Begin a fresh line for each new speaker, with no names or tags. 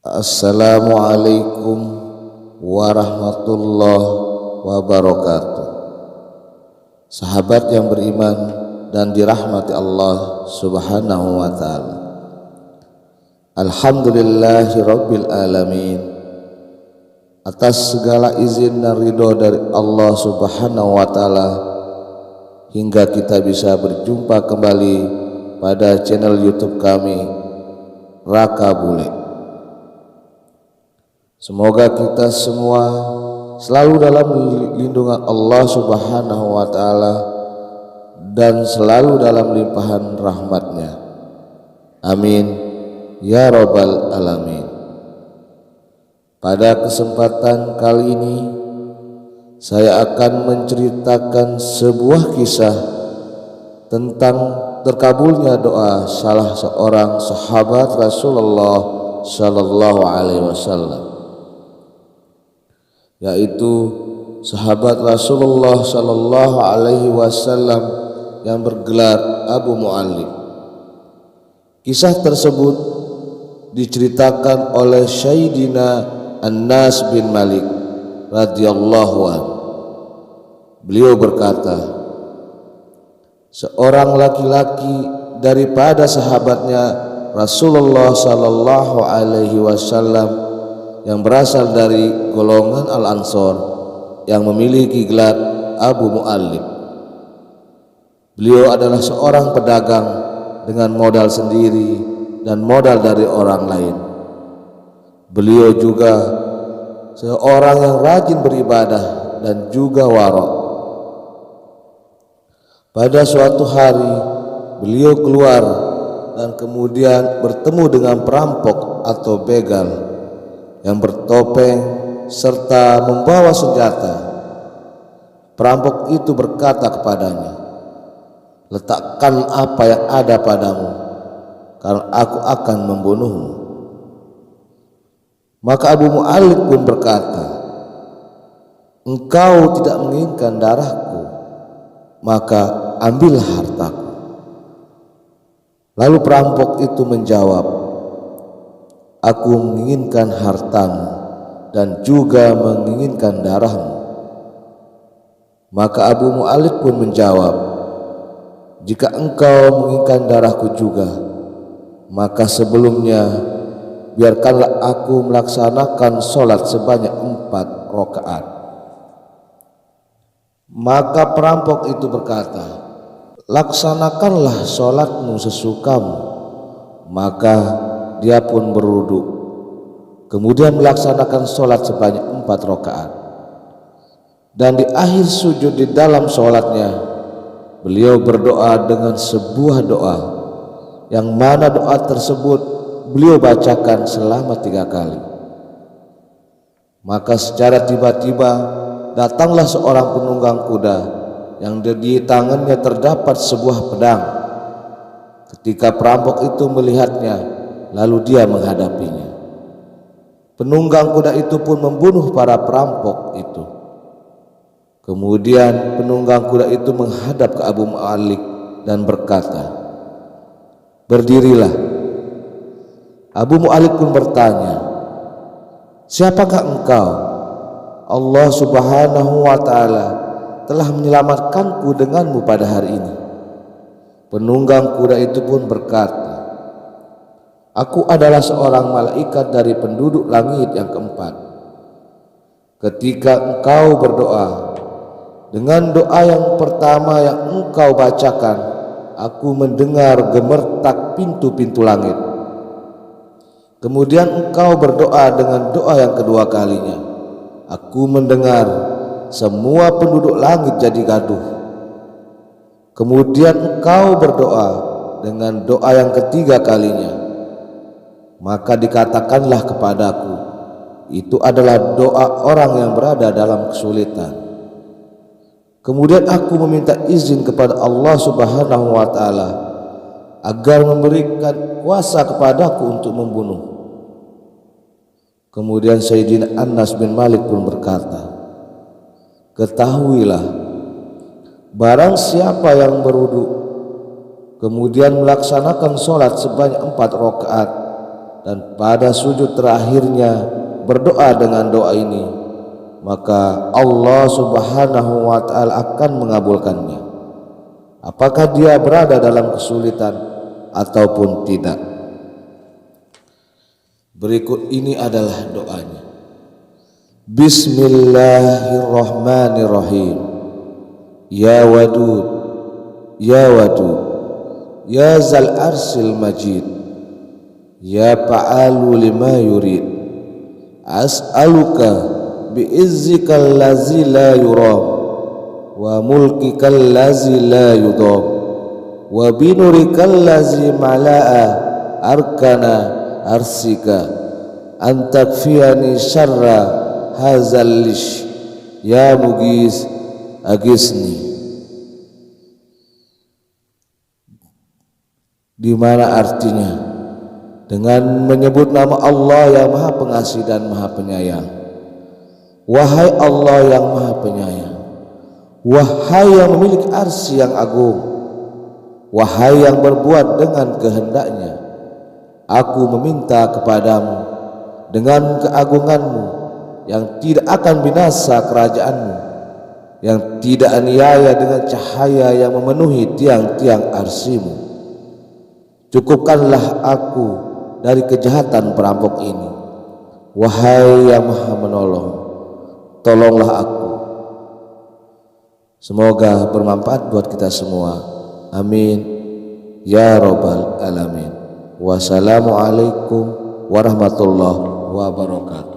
Assalamualaikum warahmatullahi wabarakatuh. Sahabat yang beriman dan dirahmati Allah subhanahu wa ta'ala, alhamdulillahi rabbil alamin, atas segala izin dan ridho dari Allah subhanahu wa ta'ala, hingga kita bisa berjumpa kembali pada channel YouTube kami Raka Bule. Semoga kita semua selalu dalam lindungan Allah subhanahu wa ta'ala dan selalu dalam limpahan rahmatnya. Amin ya rabbal alamin. Pada kesempatan kali ini saya akan menceritakan sebuah kisah tentang terkabulnya doa salah seorang sahabat Rasulullah sallallahu alaihi wasallam, yaitu sahabat Rasulullah sallallahu alaihi wasallam yang bergelar Abu Mu'allib. Kisah tersebut diceritakan oleh Sayyidina Anas bin Malik radhiyallahu anhu. Beliau berkata, seorang laki-laki daripada sahabatnya Rasulullah sallallahu alaihi wasallam yang berasal dari golongan Al-Ansor yang memiliki gelar Abu Mu'allib. Beliau adalah seorang pedagang dengan modal sendiri dan modal dari orang lain. Beliau juga seorang yang rajin beribadah dan juga wara'. Pada suatu hari beliau keluar dan kemudian bertemu dengan perampok atau begal yang bertopeng serta membawa senjata. Perampok itu berkata kepadanya, "Letakkan apa yang ada padamu, karena aku akan membunuhmu." Maka Abu Mu'allib pun berkata, "Engkau tidak menginginkan darahku, maka ambillah hartaku." Lalu perampok itu menjawab, "Aku menginginkan hartamu dan juga menginginkan darahmu." Maka Abu Mu'allib pun menjawab, "Jika engkau menginginkan darahku juga, maka sebelumnya biarkanlah aku melaksanakan sholat sebanyak 4 rakaat." Maka perampok itu berkata, "Laksanakanlah sholatmu sesukamu." Maka dia pun berwudu, kemudian melaksanakan sholat sebanyak 4 rakaat. Dan di akhir sujud di dalam sholatnya, beliau berdoa dengan sebuah doa, yang mana doa tersebut beliau bacakan selama 3 kali. Maka secara tiba-tiba datanglah seorang penunggang kuda yang di tangannya terdapat sebuah pedang. Ketika perampok itu melihatnya, lalu dia menghadapinya. Penunggang kuda itu pun membunuh para perampok itu. Kemudian penunggang kuda itu menghadap ke Abu Mu'allib dan berkata, "Berdirilah." Abu Mu'allib pun bertanya, "Siapakah engkau?" "Allah subhanahu wa ta'ala telah menyelamatkanku denganmu pada hari ini." Penunggang kuda itu pun berkata, "Aku adalah seorang malaikat dari penduduk langit yang keempat. Ketika engkau berdoa, dengan doa yang pertama yang engkau bacakan, aku mendengar gemertak pintu-pintu langit. Kemudian engkau berdoa dengan doa yang kedua kalinya, aku mendengar semua penduduk langit jadi gaduh. Kemudian engkau berdoa dengan doa yang ketiga kalinya, maka dikatakanlah kepadaku, itu adalah doa orang yang berada dalam kesulitan. Kemudian aku meminta izin kepada Allah subhanahu wa ta'ala agar memberikan kuasa kepadaku untuk membunuh." Kemudian Sayyidina Anas bin Malik pun berkata, "Ketahuilah, barang siapa yang berwudu kemudian melaksanakan sholat sebanyak 4 rakaat, dan pada sujud terakhirnya berdoa dengan doa ini, maka Allah Subhanahu wa ta'ala akan mengabulkannya, apakah dia berada dalam kesulitan ataupun tidak. Berikut ini adalah doanya. Bismillahirrahmanirrahim. Ya Wadud, Ya Wadud, Ya Zal Arsil Majid, Ya Fa'alu lima yurid, as'aluka bi'izzikal lazi la yuram, wa mulkikal lazi la yudam, wa binurikal lazi mala'a arkana arsika, antakfiyani syarra hazal lish, ya mugis agisni. Di mana artinya dengan menyebut nama Allah yang Maha Pengasih dan Maha Penyayang. Wahai Allah yang Maha Penyayang, wahai yang memiliki arsy yang agung, wahai yang berbuat dengan kehendaknya, aku meminta kepadamu dengan keagunganmu yang tidak akan binasa kerajaanmu, yang tidak aniaya dengan cahaya yang memenuhi tiang-tiang arsimu. Cukupkanlah aku dari kejahatan perampok ini. Wahai yang Maha Menolong, tolonglah aku. Semoga bermanfaat buat kita semua. Amin ya Rabbal Alamin. Wassalamualaikum warahmatullahi wabarakatuh.